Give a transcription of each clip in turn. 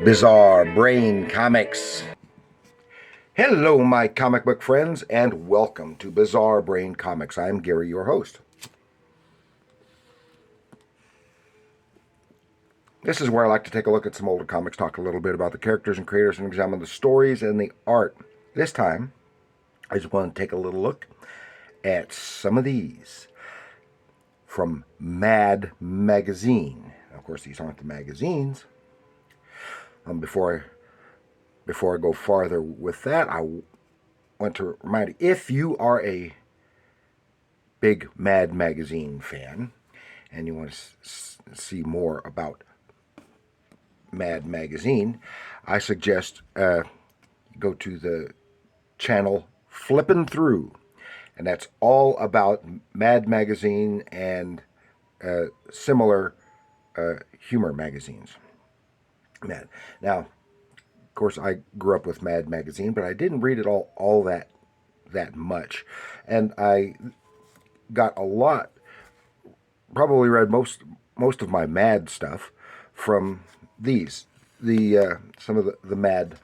Bizarre Brain Comics. Hello, my comic book friends, and welcome to Bizarre Brain Comics. I'm Gary, your host. This is where I like to take a look at some older comics, talk a little bit about the characters and creators, and examine the stories and the art. This time, I just want to take a little look at some of these from MAD Magazine. Of course, these aren't the magazines. Before I go farther with that, I want to remind you, if you are a big MAD Magazine fan and you want to see more about MAD Magazine, I suggest go to the channel Flippin' Through, and that's all about MAD Magazine and similar humor magazines. MAD. Now, of course, I grew up with MAD Magazine, but I didn't read it all that much, and I got a lot. Probably read most of my MAD stuff from these, some of the MAD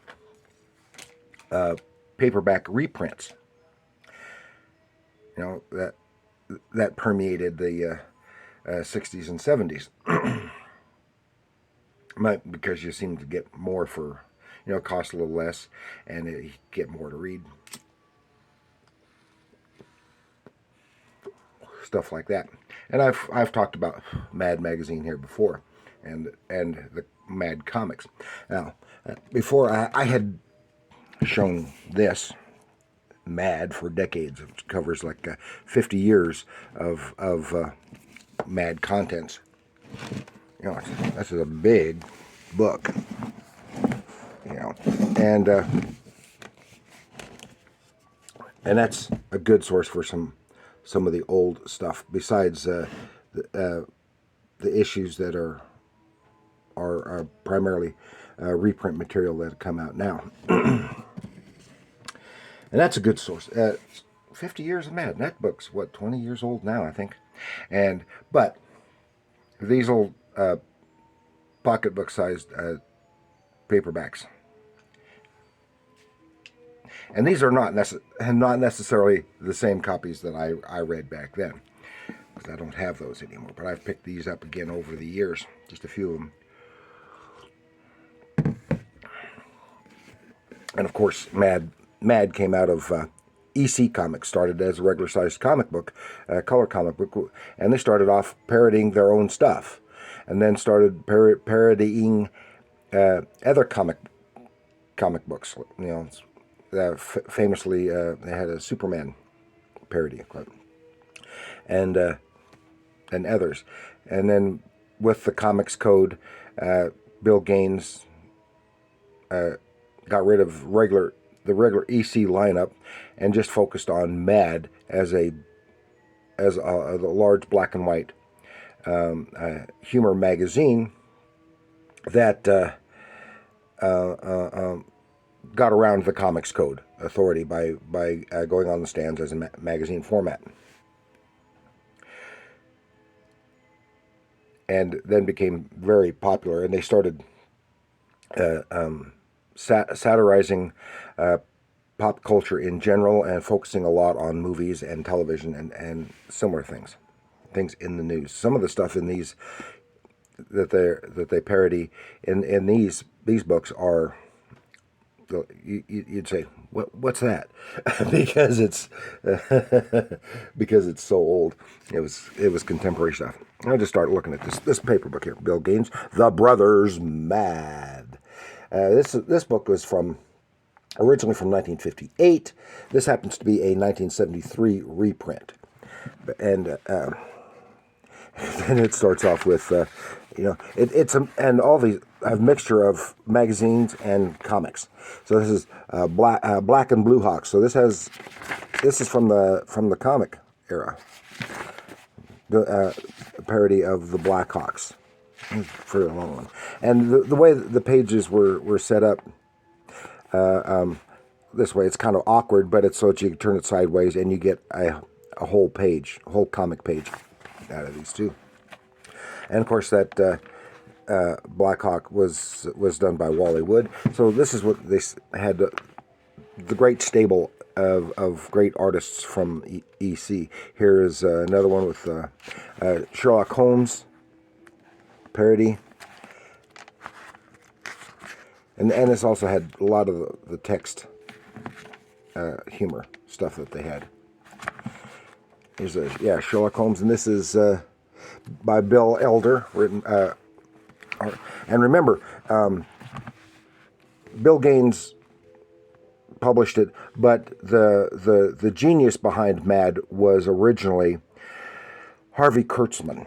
paperback reprints. You know, that permeated the 60s and 70s. Because you seem to get more for, cost a little less, and you get more to read. Stuff like that. And I've talked about MAD Magazine here before, and the MAD comics. Now, before I had shown this MAD for decades. It covers like 50 years of MAD contents. This is a big book. And that's a good source for some of the old stuff. Besides the issues that are primarily reprint material that come out now. And that's a good source. 50 years of MAD. That book's, 20 years old now, I think. But these old pocketbook-sized paperbacks. And these are not necessarily the same copies that I read back then, because I don't have those anymore. But I've picked these up again over the years, just a few of them. And of course, MAD came out of EC Comics, started as a regular-sized comic book, color comic book, and they started off parodying their own stuff, and then started parodying other comic books. Famously, they had a Superman parody, and others. And then with the Comics Code, Bill Gaines got rid of the regular EC lineup and just focused on MAD as a large black and white humor magazine that got around the Comics Code authority by going on the stands as a magazine format, and then became very popular. And they started satirizing pop culture in general and focusing a lot on movies and television and similar things in the news. Some of the stuff in these that they parody in these books are, you'd say, what's that? because it's so old. It was contemporary stuff. I just started looking at this paper book here, Bill Gaines, The Brothers MAD. This book was originally from 1958. This happens to be a 1973 reprint, and it starts off with and all these have a mixture of magazines and comics. So this is Black and Blue Hawks. So this is from the comic era, the parody of the Black Hawks. For a long one. And the way the pages were set up this way, it's kind of awkward, but it's so that you can turn it sideways and you get a whole page, a whole comic page out of these two. And of course that Black Hawk was done by Wally Wood. So this is what they had, the great stable of great artists from EC. Here is another one with Sherlock Holmes parody. And this also had a lot of the text humor stuff that they had. Here's Sherlock Holmes, and this is by Bill Elder, written. And remember, Bill Gaines published it, but the genius behind MAD was originally Harvey Kurtzman.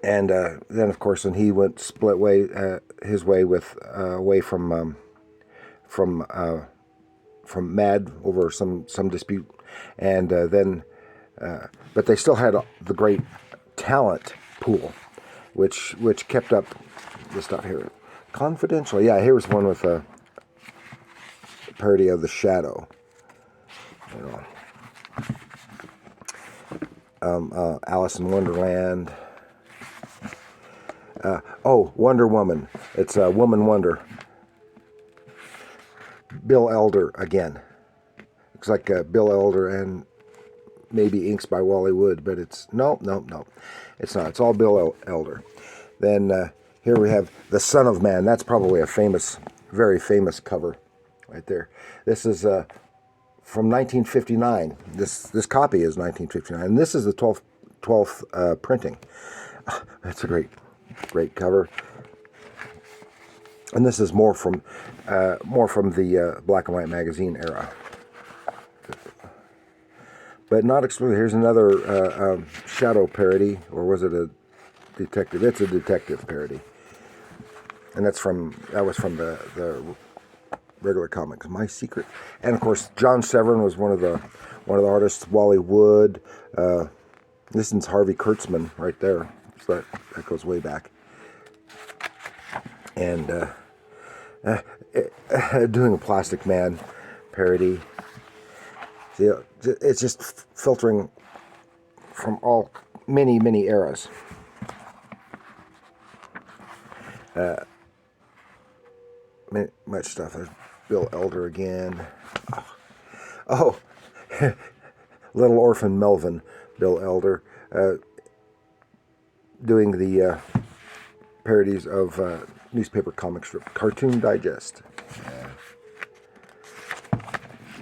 And then, of course, when he went split his way with away from MAD over some dispute, and then, but they still had the great talent pool, which kept up the stuff here. Confidential, yeah. Here's one with a parody of The Shadow. You know, Alice in Wonderland. Wonder Woman. It's Woman Wonder. Bill Elder again. Looks like Bill Elder and maybe inks by Wally Wood, but it's no. It's not. It's all Bill Elder. Then here we have The Son of Man. That's probably a very famous cover right there. This is from 1959. This copy is 1959, and this is the 12th printing. That's a great cover. And this is more from the black and white magazine era, but not exclusively. Here's another Shadow parody, or was it a detective? It's a detective parody, and that was from the regular comics, My Secret. And of course, John Severin was one of the artists. Wally Wood. This is Harvey Kurtzman right there. So that goes way back. And doing a Plastic Man parody. See, it's just filtering from many eras. Much stuff. There's Bill Elder again. Oh. Little Orphan Melvin, Bill Elder, doing the parodies of newspaper comic strip, Cartoon Digest.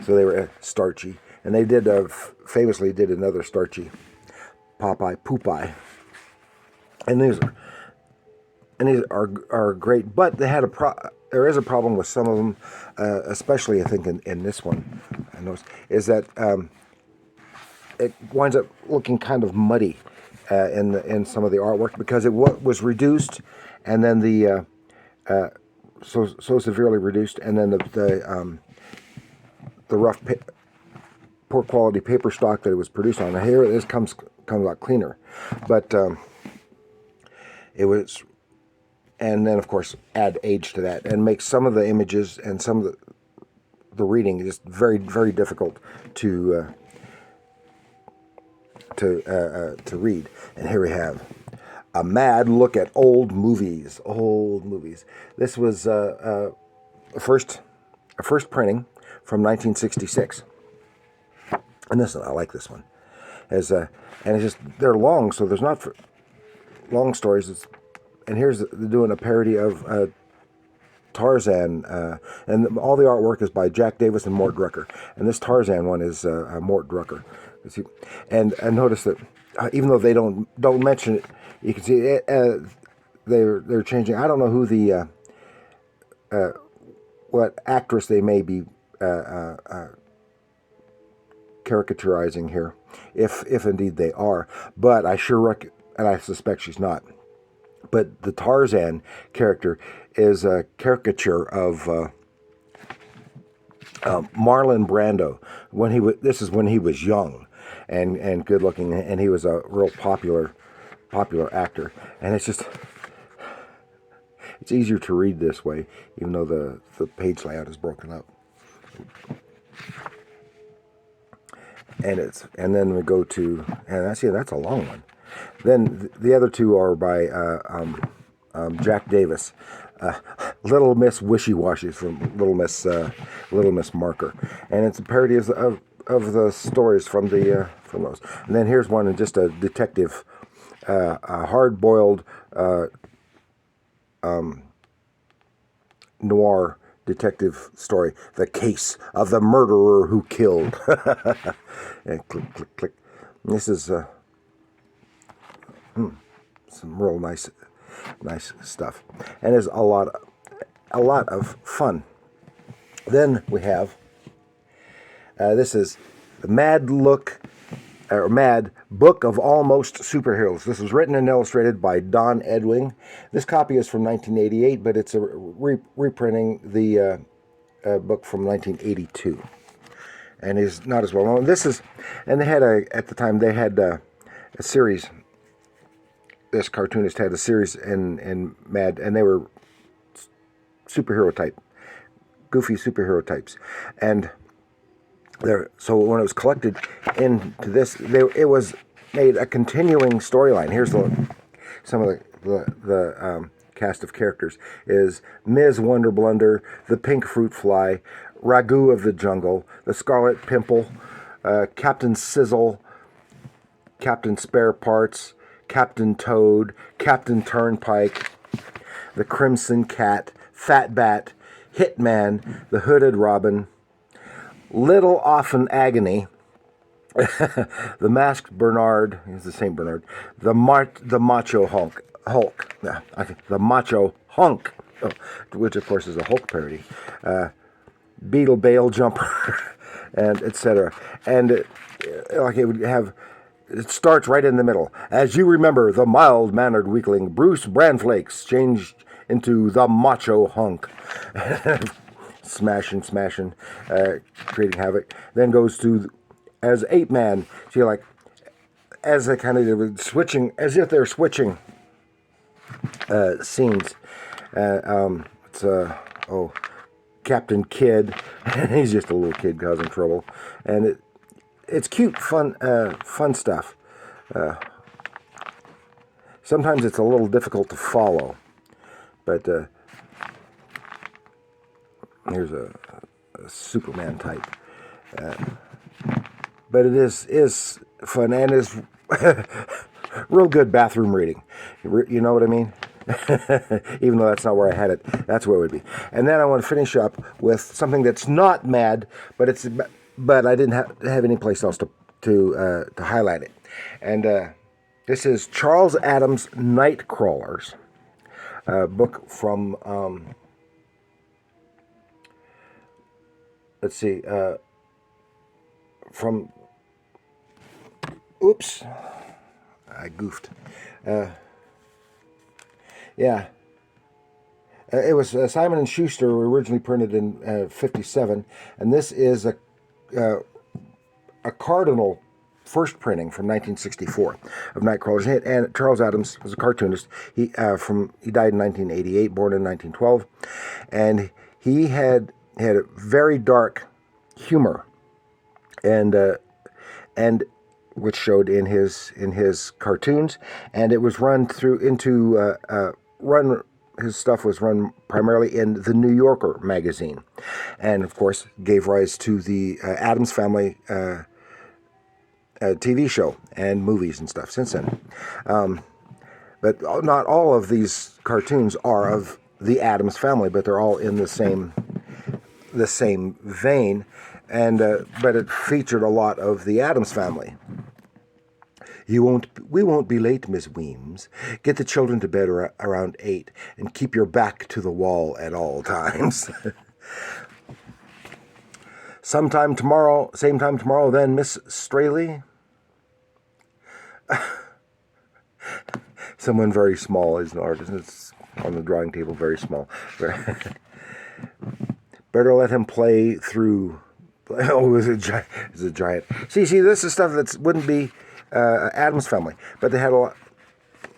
So they were starchy, and they did famously did another starchy, Popeye, Poopeye, and these are great. But they had there is a problem with some of them, especially I think in this one. I noticed is that it winds up looking kind of muddy in some of the artwork because it was reduced, and then the so severely reduced, and then the rough, poor quality paper stock that it was produced on. Now here this comes a lot cleaner, but it was, and then of course add age to that and make some of the images and some of the reading just very difficult to read. And here we have a mad look at old movies. This was a first printing from 1966. And I like this one. And it's just, they're long, so there's not long stories. And here's they're doing a parody of Tarzan, and all the artwork is by Jack Davis and Mort Drucker. And this Tarzan one is Mort Drucker. And notice that even though they don't mention it, you can see they're changing. I don't know who the what actress they may be caricaturizing here, if indeed they are. But I sure and I suspect she's not. But the Tarzan character is a caricature of Marlon Brando this is when he was young and good looking, and he was a real popular actor. And it's just, it's easier to read this way, even though the page layout is broken up. And then we go to, and that's a long one. Then the other two are by Jack Davis. Little Miss Wishy-Washy from Little Miss Marker, and it's a parody of the stories from those. And then here's one, just a detective, a hard-boiled noir detective story, The Case of the Murderer Who Killed. And click, click, click. And this is some real nice stuff, and there's a lot of fun. Then we have this is the MAD MAD Book of Almost Superheroes. This was written and illustrated by Don Edwing. This copy is from 1988, but it's a reprinting the book from 1982, and is not as well known. And they had at the time they had a series. This cartoonist had a series in MAD, and they were superhero type, goofy superhero types, and so when it was collected into this, it was made a continuing storyline. Here's some of the cast of characters: is Ms. Wonder Blunder, the Pink Fruit Fly, Ragu of the Jungle, the Scarlet Pimple, Captain Sizzle, Captain Spare Parts, Captain Toad, Captain Turnpike, the Crimson Cat, Fat Bat, Hitman, the Hooded Robin, Little Often Agony, the Masked Bernard, he's the Saint Bernard, the Macho Hulk, the Macho Hunk, which of course is a Hulk parody, Beetle Bale Jumper, and etc. And it would have. It starts right in the middle. As you remember, the mild-mannered weakling Bruce Brandflakes changed into the macho hunk. smashing, creating havoc. Then goes to as Ape Man. So as they kind of switching, as if they're switching scenes. It's Captain Kid. He's just a little kid causing trouble, and it's cute, fun stuff. Sometimes it's a little difficult to follow, but here's a Superman type. But it is fun, and is real good bathroom reading. You know what I mean? Even though that's not where I had it, that's where it would be. And then I want to finish up with something that's not MAD, but I didn't have any place else to highlight it. And this is Charles Addams' Nightcrawlers, book from let's see, from oops, I goofed. Yeah. It was Simon & Schuster, originally printed in 57, and this is a Cardinal first printing from 1964 of Nightcrawlers. And Charles Addams was a cartoonist. He died in 1988, born in 1912, and he had a very dark humor, and which showed in his cartoons, and it was his stuff was run primarily in the New Yorker magazine, and of course gave rise to the Addams Family TV show and movies and stuff since then. But not all of these cartoons are of the Addams Family, but they're all in the same vein, and but it featured a lot of the Addams Family. We won't be late, Miss Weems. Get the children to bed around 8 and keep your back to the wall at all times. Same time tomorrow then, Miss Straley. Someone very small is an artist. It's on the drawing table, very small. Better let him play through. Oh, it's a giant. See, this is stuff that wouldn't be Addams Family, but they had a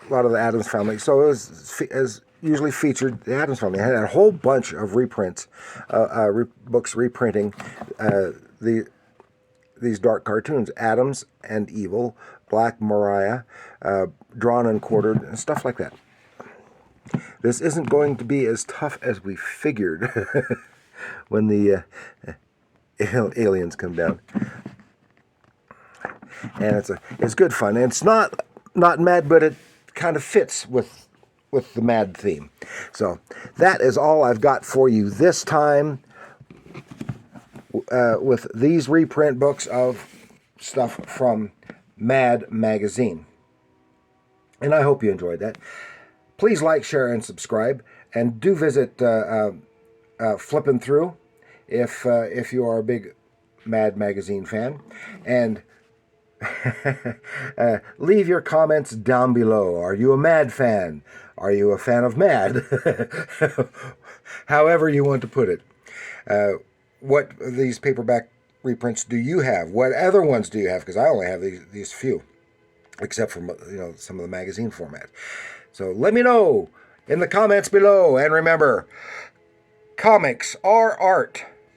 lot of the Addams Family, so it was usually featured the Addams Family. It had a whole bunch of reprints, books reprinting these dark cartoons, Addams and Evil, Black Mariah, Drawn and Quartered, and stuff like that. This isn't going to be as tough as we figured when the aliens come down. And it's good fun. And it's not MAD, but it kind of fits with the MAD theme. So that is all I've got for you this time with these reprint books of stuff from MAD Magazine. And I hope you enjoyed that. Please like, share, and subscribe. And do visit Flipping Through if you are a big MAD Magazine fan. And leave your comments down below. Are you a MAD fan? Are you a fan of MAD? However you want to put it. What these paperback reprints do you have? What other ones do you have? Because I only have these few, except for some of the magazine format. So let me know in the comments below. And remember, comics are art.